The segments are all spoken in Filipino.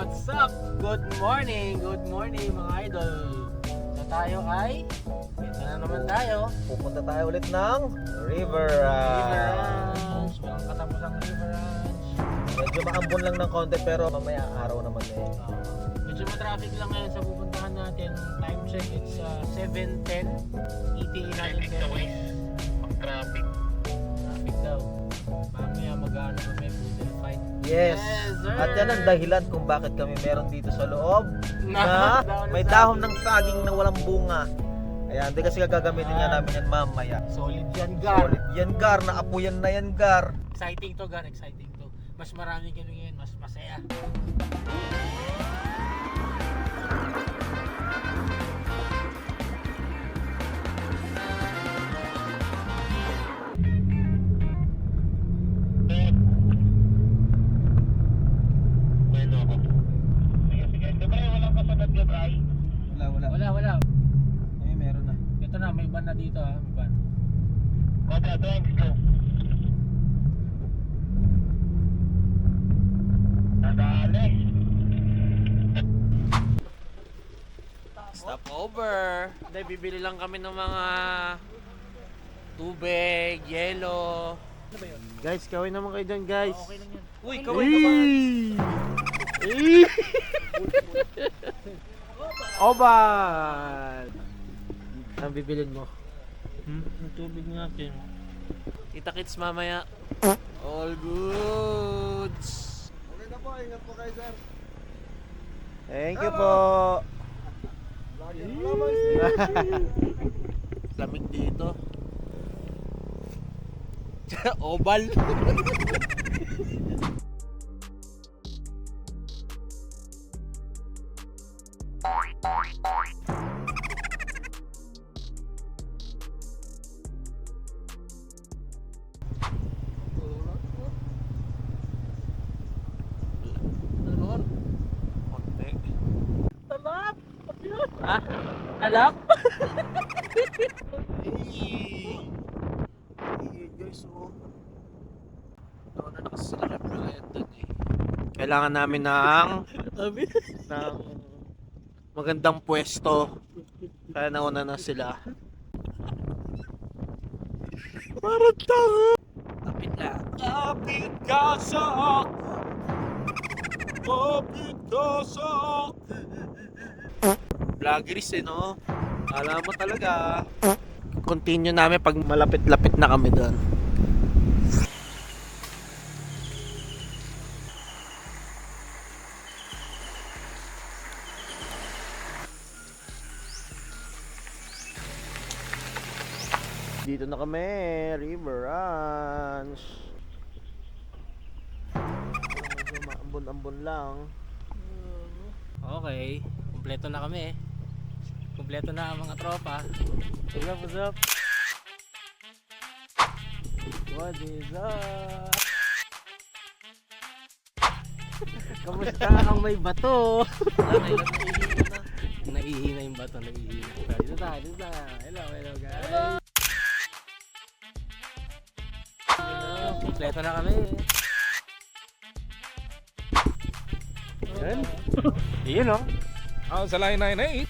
what's up? Good morning mga idol. So tayo ay, ito na naman tayo. Pupunta tayo ulit ng River River Ranch. Ranch. Walang katapusang River Ranch. Medyo maambon lang ng konti pero mamaya araw naman eh. Medyo matraffic lang ngayon sa pupuntahan natin. Time check, it's 7:10 ETA natin pero Traffic. traffic daw. Mamaya mag-ano kami food fight. Yes. sir. At yan ang dahilan kung bakit kami meron dito sa loob Na- na may dahon ng saging na walang bunga. Ayan, hindi kasi gagamitin nga namin yan mamaya. Solid yan, Gar. Solid yan, Gar. Naapuyan na yan, Gar. Exciting to, Gar. Exciting to. Mas marami kami ngayon. Mas masaya. Bueno ako. Sige, sige. Siyempre, walang kasunod ka, Bray. Wala. Ay, meron na. Ito na, may van na dito ha. May van. Cobra, thanks, go. Nadali. Stop over. Hindi, bibili lang kami ng mga tubig, yelo. Ano ba yun? Guys, kawin naman kayo dyan, guys. Okay lang yan. Uy, kawin naman. Oban! Saan bibilin mo? Ang tubig natin. Kita-kits mamaya. All goods. Okay na po, ingat po kayo, sir. Thank you po. Lamig dito. Oval. Talap! Ha? Talap? Guys, oh. Doon na kasi sila kaya doon eh. Kailangan namin ng magandang pwesto. Kaya nauna na sila. Parang tanga! Kapit na. Kapit ka sa akin! Kapit ka sa akin! Vloggeries eh, no? Alam mo talaga. Continue namin pag malapit-lapit na kami doon. Dito na kami, River Ranch. Medyo maambon-ambon lang. Okay, kumpleto na kami. Kumpleto na ang mga tropa. What's up? What is up? Kamusta ang may bato? Naihina yung bato, naihina. Dito tayo. Hello guys. Kumpleto na kami. Yan. Iyon o. Ako sa line 98.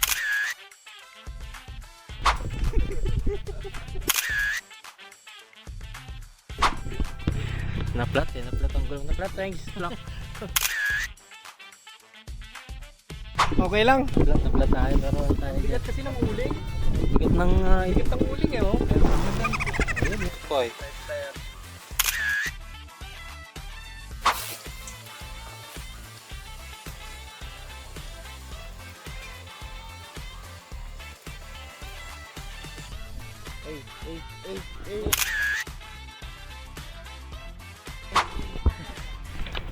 Naplat ang gulong. Naplat, thanks. Lock. Okay lang. Naplat tayo pero tayo. Bigat kasi ng uling. Bigat ng Bigat ng uling eh oh. Koy.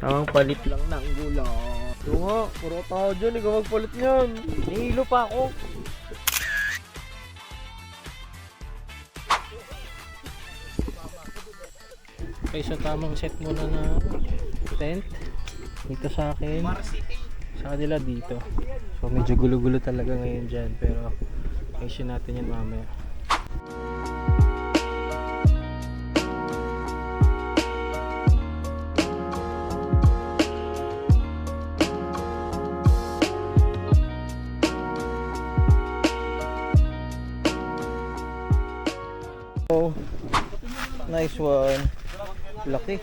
Tamang palit lang ng gulong. Yung nga, puro tao dyan, ikaw magpalit yan. Nihilo pa ako. Okay, so tamang set muna na tent dito sa akin, sa kanila dito. So medyo gulo-gulo talaga ngayon dyan, pero ayusin natin yan mamaya. Oh, nice one. Laki.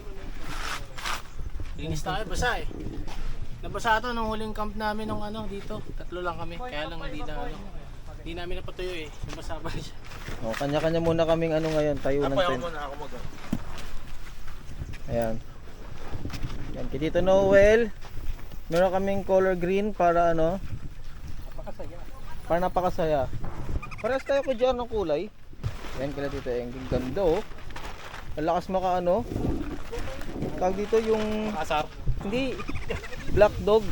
Linis tayo, basa eh. Nabasa ito nung huling camp namin nung dito. Tatlo lang kami, kaya lang hindi namin napatuyo eh. Nabasa pa rin siya. Oh, kanya-kanya muna kaming ngayon, tayo ng tent. Ako mag Ayan. Yan, kay Tito Noel. Meron kaming color green para para napakasaya. Parehas tayo ko dyan ng kulay. Ayan, kaya Tito Eng. Ganda oh. Ang lakas maka tawag dito yung Asar. hindi black dog.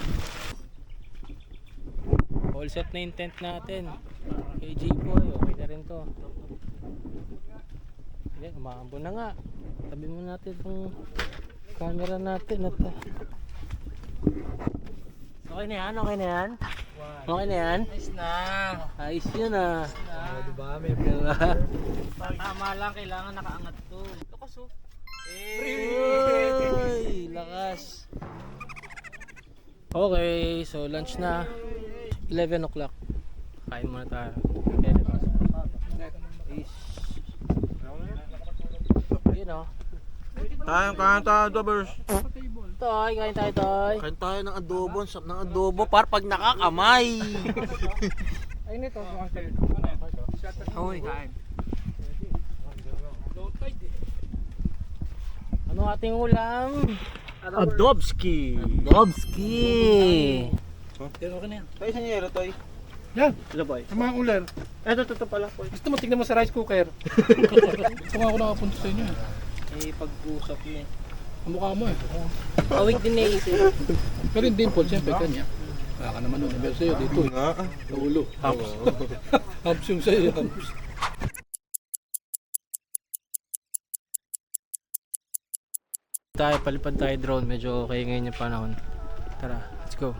All set na yung tent natin. KG po, okay na rin to. Ayan, umaambon na nga. Tabi mo natin itong camera natin. Okay na yan, okay na yan. Okay na yan. Ayos na. Ayos yun ah. Diba, may pera. Tama lang, kailangan nakaangat to. Lakas oh. Uy, lakas. Okay, so lunch na. 11 o'clock. Kain muna tayo. Yun o. Kain tayo, Dobers. Toy, kain tayo, Toy. Kain tayo ng adobo, sap ng adobo para pag nakakamay. Ayun ito. Hoy, kain. Ano ating ulam? Adobski. Dobski. Okay na yan. Tayo sa nyero, Toy. Yan. Sila boy. Sa mga ulan. Ito pala, Toy. Gusto mo tignan mo sa rice cooker. Gusto nga ako nakapunta sa inyo eh. Pag-usap yun. Ang mukha mo eh. Awig din na isip. Pero yung dimple, siyempre kanya. Baka naman nun. Pero sa'yo dito eh. Sa ulo. Humps. Humps yung sa'yo. Humps. Palipad tayo drone. Medyo okay ngayon yung panahon. Tara, let's go.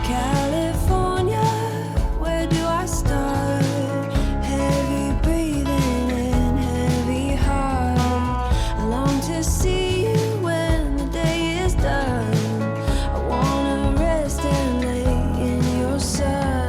California, where do I start? Heavy breathing and heavy heart. I long to see you when the day is done. I wanna rest and lay in your sun.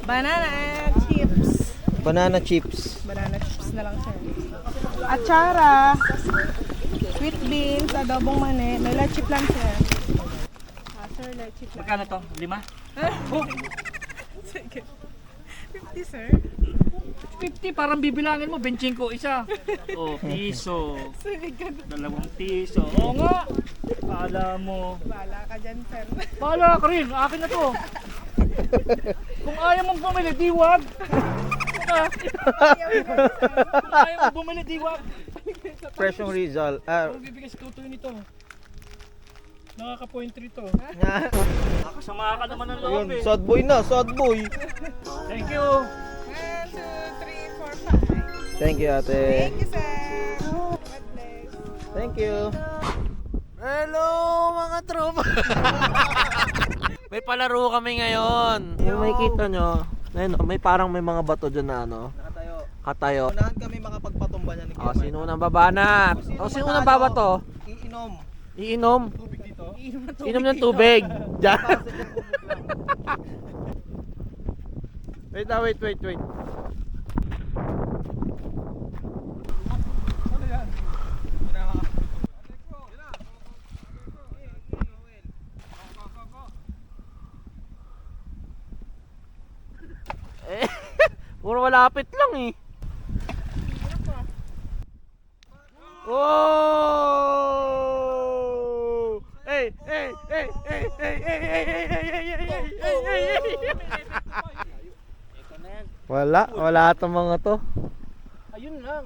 Banana and chips. Banana chips. Banana chips na lang siya. Atsara. Sweet beans, adobong mani. May lechip lang siya. Sir, lechip lang. Magkano to? 5? Sige. 50, sir. 50, parang bibilangin mo, 25 isa. Oh, piso. Sige, ganun. 2 piso. Oo nga. Kala mo. Bala ka dyan, sir. Bahala ka rin, akin na to. Kung ayaw mong bumili, diwag. Ayaw mo, sir. Kung ayaw mong bumili, diwag. Fresh yung Rizal. Ang bibigay sa tutoy nito. Nakaka-point 3 to. Nakasama ka naman ng loob eh. Sad boy na, sad boy. Thank you. 1, 2, 3, 4, 5. Thank you, ate. Thank you, sir. God bless. Thank you. Hello mga tropa! May palaro kami ngayon. Yung makikita nyo, ayun, may parang may mga bato dyan na Nakatayo. katayo. Unahan kami makapagpatumba niya ni O, sino nang babanat? O, sino nang babato? Iinom. Iinom? Inom ng tubig. Diyan. wait. Puro malapit lang eh. Oh! Hey! Wala itong mga to. Ayun lang.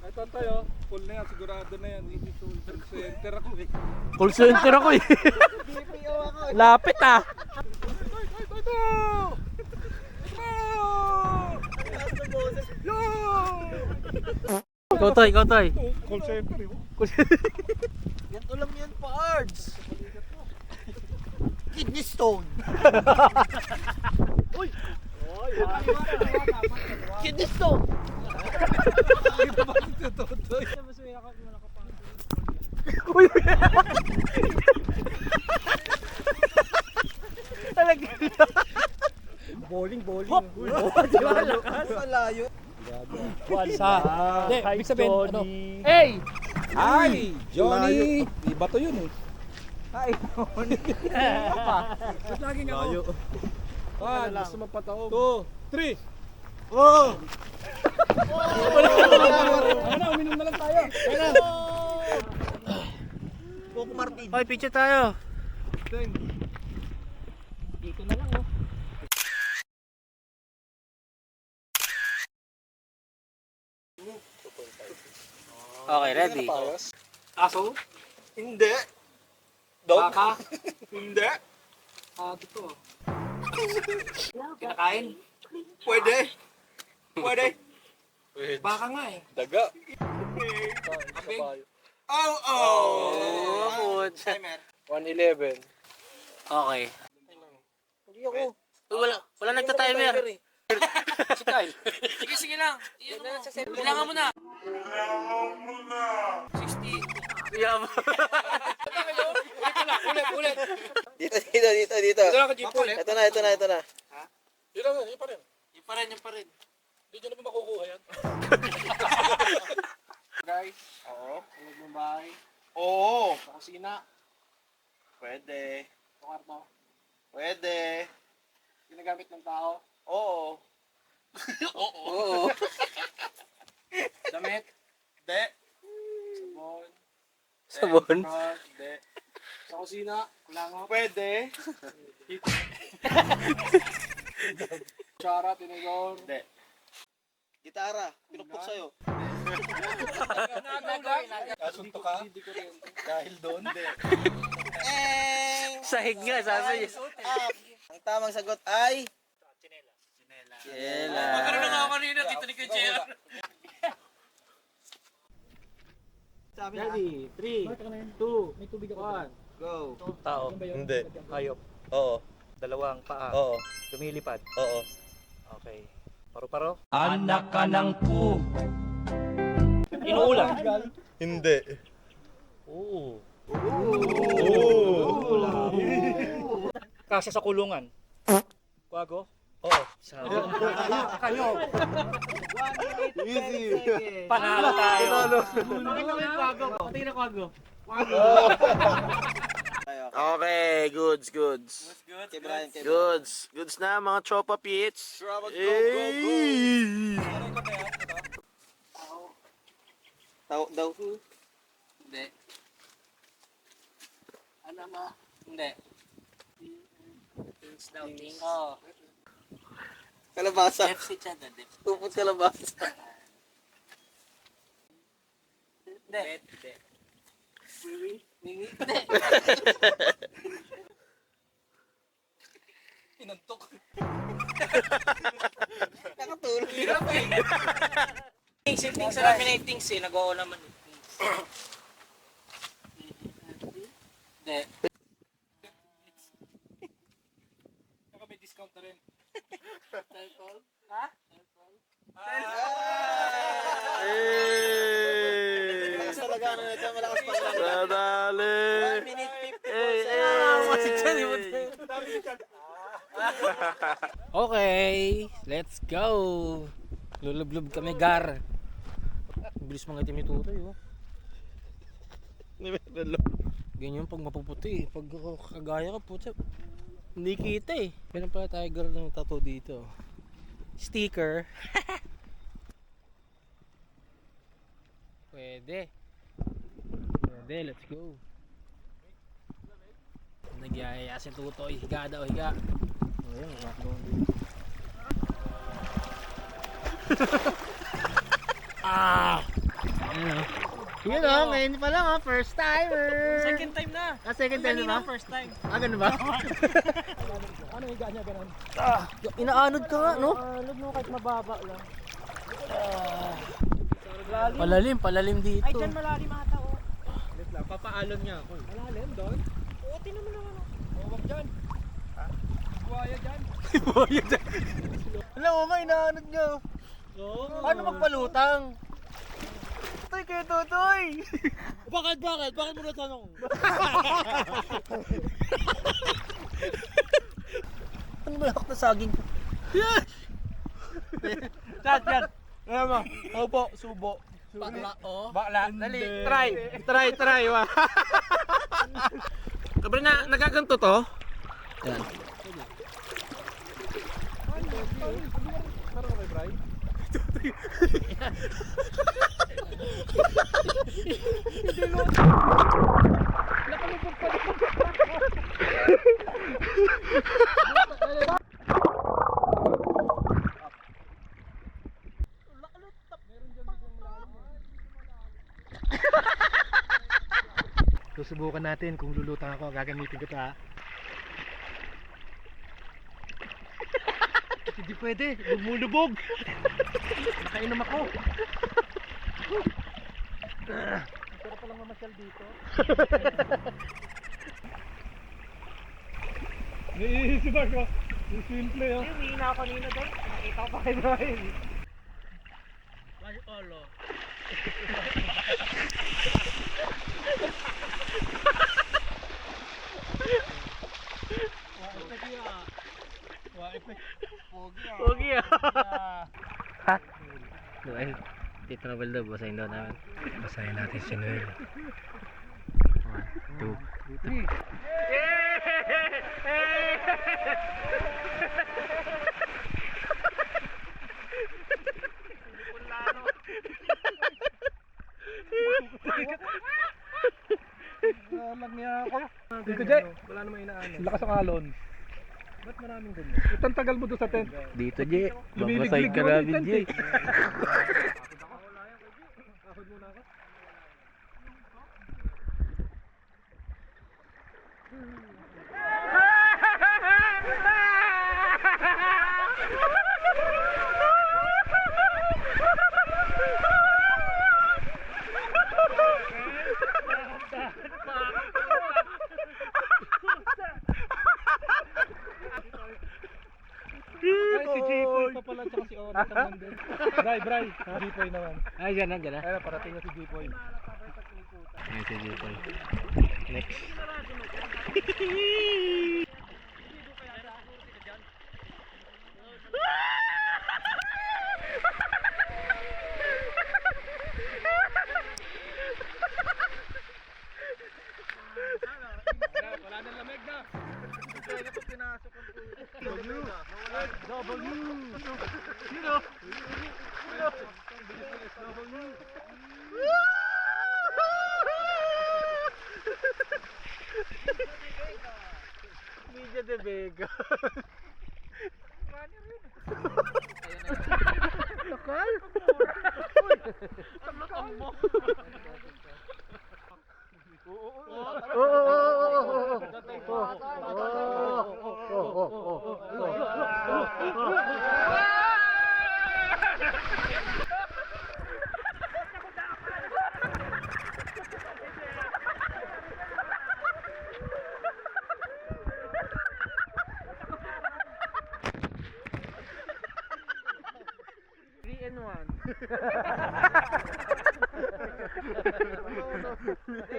Ito tayo, full na yan, sigurado na yan. Shoulder center ako eh. Call center ako eh. BPO ako. Lapit ah. Ikaw Toy, ikaw Toy. Call center yun. Ganito lang yan, pards. Kidney stone. Kidney stone. Uy! Talaga. Bowling. Sa layo. Hindi, ibig sabihin, ano? Hey! Hi! Johnny! Iba to yun eh. Ay, Ba't laging ako? 1, gusto magpataog. 2, 3! oh! Ano, uminom na lang tayo. Coco Martin. Hoy, picture tayo. Dito na lang, oh. Okay, ready. Aso? Hindi. Baka? Hindi. Dito. Kinakain? Pwede. Pwede. Baka nga eh. Daga. Oh, Oh, Timer. 111. Okay. Hindi ako. Wala nagta-timer. Si Kyle. Sige lang. Kailangan mo na. 60. Yeah. Ulit. Dito. Ito lang ka jeep ulit. Ito na. Yun lang, yun pa rin. Yung pa rin. Hindi nyo naman makukuha yan. Guys, tulog ng bahay. Oo. Sa kusina. Pwede. Sa kwarto. Pwede. Ginagamit ng tao. Oo. Oo. Damit. Hindi. Sabon. Hindi. Sa kusina. Kulangot. Pwede. Kutsara, tinidor. Hindi. Gitara. Pinupok sa'yo. Kasunto ka? Dahil doon, hindi. Sahig nga, sabi niya. Ang tamang sagot ay... Chinela. Magkaroon na ako kanina. Dito ni Kuchera. Sabi na. Ready, 3, 2, 1. Go. Tao, Hindi. hayop, Oo. dalawang paa, Oo. lumilipad. Oo. Okay. Paro-paro. Inuulam. Hindi. Oo. Oo. Kasa sa kulungan. Kwago. Oo. Sabi. Kayo. Easy. Panalo tayo. Bakit naman yung kwago? Pati na kwago. Okay, goods. Kay Brian. Goods na mga tropa pits. Daw. Hindi. Ano ma? Hindi. Things daw. Oo. Kalabasa. FC siya doon. Tupot kalabasa. Hindi. Hindi. Pinantok. Nakatulog. Things na namin ay things eh. Nag-oo naman. Hindi. Saka may discount na rin. Ha? Malakas talaga ano nito. Malakas pa lang. Nadali. 1 minute 54 Okay, let's go. Lulublob kami, Gar. Bilis mga itim ni Tutoy, oh. Ganyan pag mapuputi, pag kagaya ka, puti. Hindi kita eh. Meron pala tayo girl ng tattoo dito. Sticker. Pwede, let's go. Nagyayaya si Tutoy. Higa daw, higa. Ayun, rock down dito. Yun o, ngayon pa lang first timer. Second time na. Second time na ba? First time. Ganun ba? Ano higa niya ganun? Inaanod ka nga, no? Alog mo kahit mababa lang. Palalim dito. Ay, dyan malalim ata oh. Papaalon niya ako. Malalim doon? Oo, tinan mo naman. Huwag dyan. Buhaya dyan. Alam mo ba, inaanod niya. Paano magpalutang? Toy kayo, Totoy! Bakit? Bakit mo natanong? Ano malakot na saging? Chat. Alam mo, opo, subo. Bakla, oh. Bakla. Dali, Try, wa. Kapag nagaganto to? Yan. Susubukan natin kung lulutang ako, gagamitin ko 'to ha. Hindi pwede, lumulubog. Nakainom ako. Pero palang mamasyal dito. Naiisip ako. Simple oh. Hindi na ako kanina doon. Nakita ko pa kay Brian. Ay, olo. Pogi ah. Ha? Noel, dito na baldo, basahin daw namin. Basahin natin si Noel. 1, 2, 3. Lang niya ako. Dito, Jay. Wala namang inaanan. Lakas ang alon. Ba't maraming ganyan? Itang tagal mo doon sa tent. Dito, Jay. Lumiliglig Babasahin ka mo yung namin, tent, Jay. Ahod muna ako. Ay, si Jipoy pa pala tsaka si Oris ang nandun. Bray, Jipoy naman. Ay, dyan na. Ayun, parating na si Jipoy. Ayan si Jipoy. Next. Wala nang lamig na. Kaya na pag pinasok ang Media de Vega. Lokal? Takal mo.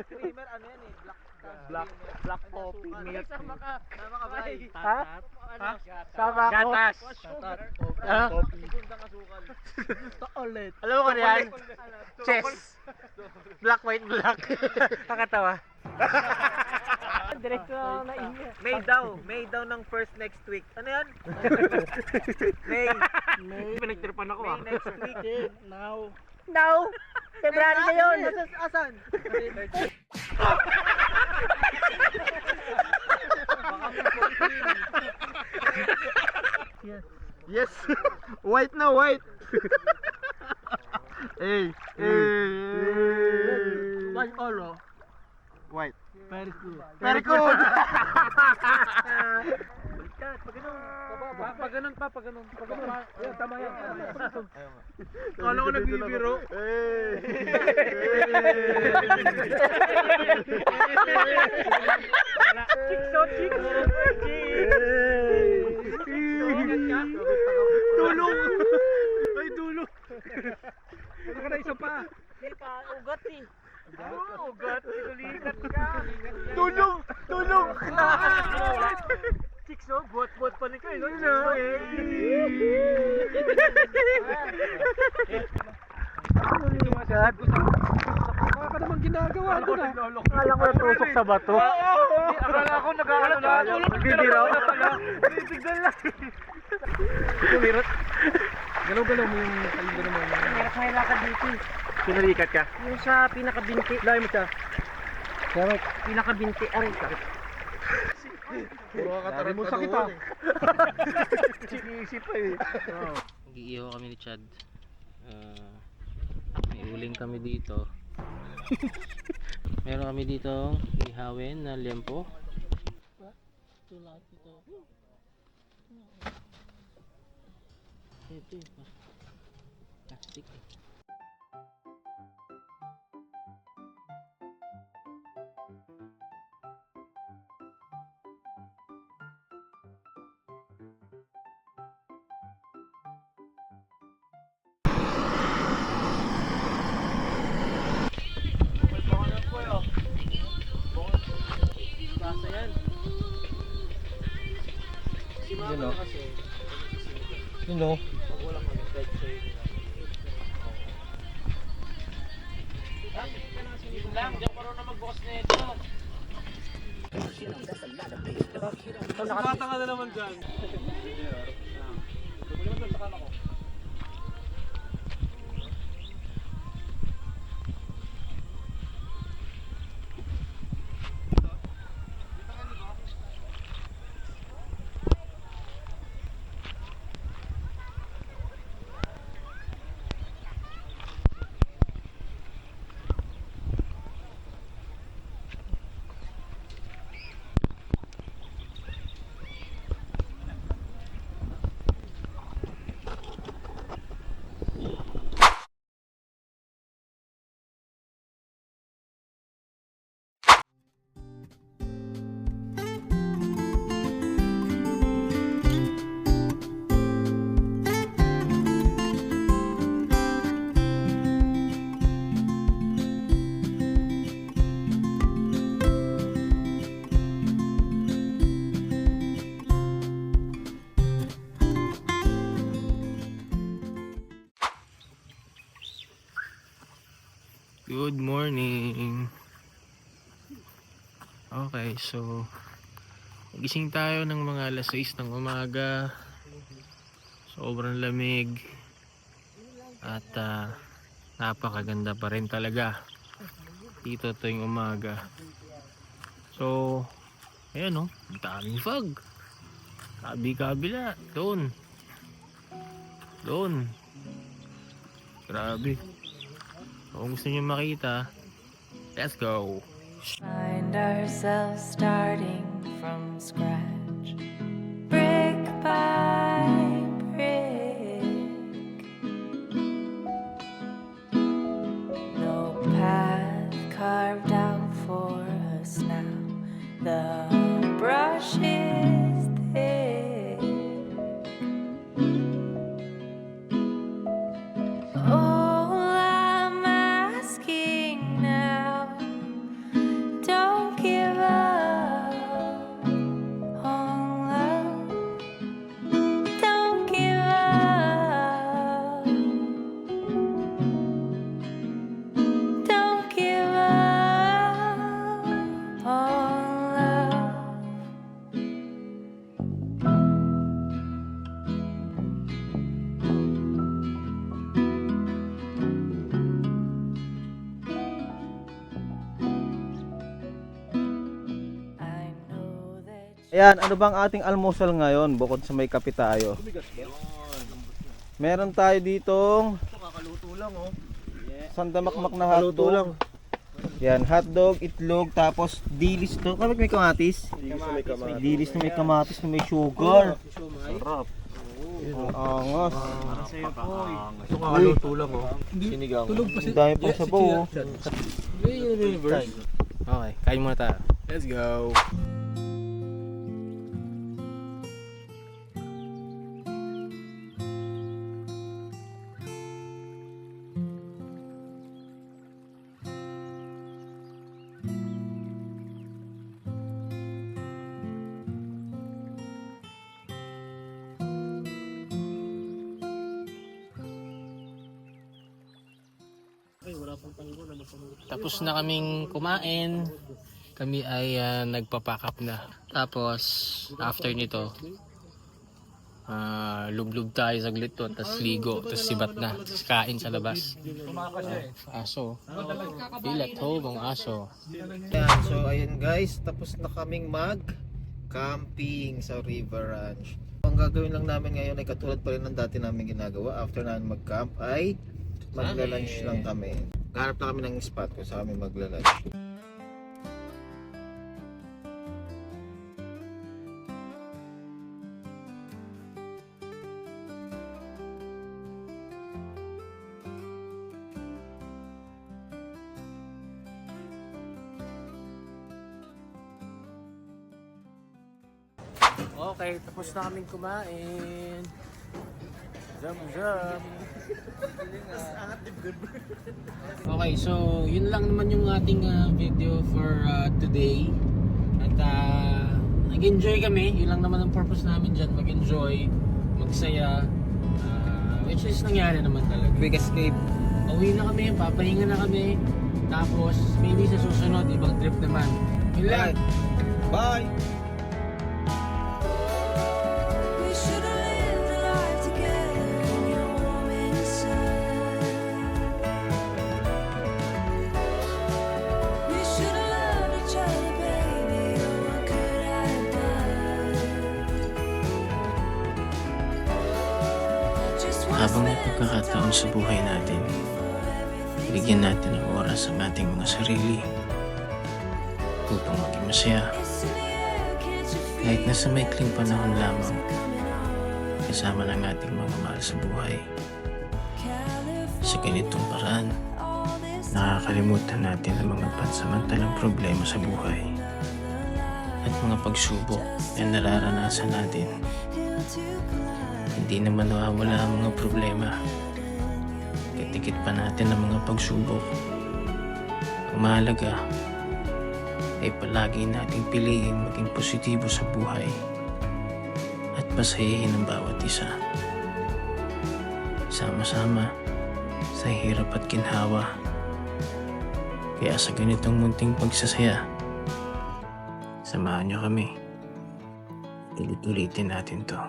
Creamer, ano yan eh? Black coffee milk. Sama ka Bray. Ha? Sama ko. Gatas. Segundang asukal. Ulit. Alam mo ko yan? Chess. Black, white, black. Kakatawa. Diretso na inya. May daw ng first next week. Ano yan? May. Pinagtirpan ako May next week. Now. Now? February na yun. Asan? Yes. White na white. Eh, Chiksod! Pag ganun pa. Ayan, tama yan. Kala ko nagbibiro. Tulong! Ay, tulong! Baka na isa pa. Ugat eh. Ugat, tulikat ka. Tulong! Tulong! Chicks, oh, buhat-buhat pa ni kayo. Baka ka naman ginagawa doon ah. Akala ko natusok sa bato. Akala ko nag-ano na. Nagbibiro na pala. Tignan lang. Tulirat. Galaw-galaw mo yung kalinggo naman. Hirap may lakad dito eh. Pinalikat ka? Yung sa pinakabinti. Layo mo siya. Pinakabinti. Aray, sakit. Dami mo sakit ah. Sinisip pa eh. Nag-iihaw kami ni Chad. May uling kami dito. Meron kami dito ihawin na liempo. Ito plastic eh. Yun o. Yun o. Bata ka na naman dyan. Good morning. Okay, so gising tayo ng mga alas 6 ng umaga. Sobrang lamig. At napakaganda pa rin talaga dito tuwing umaga. So, ayan o, daming fog. Kabila, doon. Grabe. Kung gusto niyo makita, let's go. Find ourselves starting from scratch, brick by brick. No path carved out for us now. The brush is thick. All I'm asking now, don't give up on love. Don't give up. Don't give up on love. I know that Ayan, ano bang ating almusal ngayon bukod sa may kape tayo? Meron tayo ditong Kakaluto lang oh. sandamakmak na hotdog. Yan, hotdog, itlog, tapos dilis to. Kapag may kamatis? Dilis na may kamatis na may sugar. Sarap. Ang angas. Ito nga haluto lang oh. Sinigang. Tulog pa Ang dami pang sabaw oh. Okay, kain muna tayo. Let's go! Tapos na kaming kumain. Kami ay nagpapack up na. Tapos after nito lublub tayo saglit doon, tapos ligo, tapos sibat na, tapos kain sa labas. Aso. Feel at home ang aso. Yan, so ayun guys, tapos na kaming mag-camping sa River Ranch. Ang gagawin lang namin ngayon ay katulad pa rin ng dati namin ginagawa. After namin mag-camp ay magla-lunch lang kami. Hanap na kami ng spot kung saan kami magla-lunch. Okay, tapos na kaming kumain. Jam. Okay, so yun lang naman yung ating video for today. At nag-enjoy kami. Yun lang naman ang purpose namin dyan. Mag-enjoy, magsaya. Which is nangyari naman talaga. Quick escape. Uwi na kami, papahinga na kami. Tapos maybe sa susunod, ibang trip naman. Yun lang. Bye! We should have lived a life together in your warm innocence. We should have loved each other, baby. Oh, what could I have done? Just one Habang may step pagkakataon sa buhay natin, bigyan natin ng oras ang ating mga sarili upang maging masaya. Kahit nasa maikling panahon lamang, kasama ng ating mga mahal sa buhay. Sa ganitong paraan, nakakalimutan natin ang mga pansamantalang problema sa buhay at mga pagsubok na nararanasan natin. Hindi naman nawawala ang mga problema. Katikit pa natin ang mga pagsubok. Ang mahalaga ay palagi nating piliin maging positibo sa buhay at pasayahin ang bawat isa. Sama-sama sa hirap at ginhawa. Kaya sa ganitong munting pagsasaya, samahan niyo kami. Ulit-ulitin natin to.